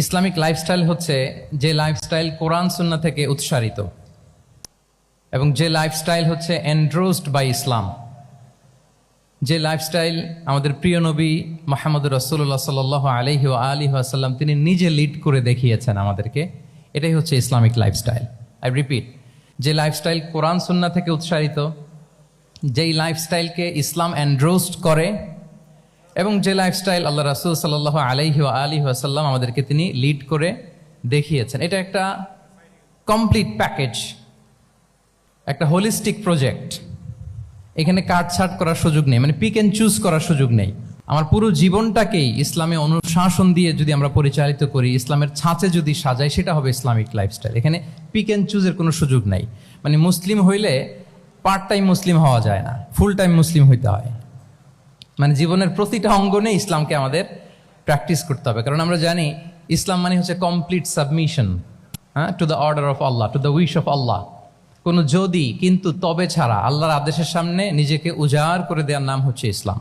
Islamic lifestyle হচ্ছে যে lifestyle কোরআন সুন্নাহ থেকে উৎসারিত এবং যে লাইফস্টাইল হচ্ছে এন্ডোর্সড বাই ইসলাম, যে লাইফস্টাইল আমাদের প্রিয় নবী মুহাম্মদ রাসূলুল্লাহ সাল্লাল্লাহু আলাইহি ওয়া আলিহি ওয়াসাল্লাম তিনি নিজে লিড করে দেখিয়েছেন আমাদেরকে। এটাই হচ্ছে ইসলামিক লাইফস্টাইল। আই রিপিট, যে লাইফস্টাইল কোরআন সুন্নাহ থেকে উৎসারিত, যেই লাইফস্টাইলকে ইসলাম এন্ডোর্সড করে এবং যে লাইফস্টাইল আল্লাহ রাসূল সাল্লাল্লাহু আলাইহি ওয়া আলিহি ওয়াসাল্লাম আমাদেরকে তিনি লিড করে দেখিয়েছেন। এটা একটা কমপ্লিট প্যাকেজ, একটা হোলিস্টিক প্রজেক্ট। এখানে কাটছাট করার সুযোগ নেই, মানে পিক অ্যান্ড চুজ করার সুযোগ নেই। আমার পুরো জীবনটাকেই ইসলামে অনুশাসন দিয়ে যদি আমরা পরিচালিত করি, ইসলামের ছাঁচে যদি সাজাই, সেটা হবে ইসলামিক লাইফস্টাইল। এখানে পিক অ্যান্ড চুজের কোনো সুযোগ নাই। মানে মুসলিম হইলে পার্ট টাইম মুসলিম হওয়া যায় না, ফুল টাইম মুসলিম হইতে হয়। মানে জীবনের প্রতিটা অঙ্গনে ইসলামকে আমাদের প্র্যাকটিস করতে হবে, কারণ আমরা জানি ইসলাম মানে হচ্ছে কমপ্লিট সাবমিশন, হ্যাঁ, to the order of Allah, to the wish of Allah. কোনো যদি, কিন্তু, তবে ছাড়া আল্লাহর আদেশের সামনে নিজেকে উজাড় করে দেওয়ার নাম হচ্ছে ইসলাম।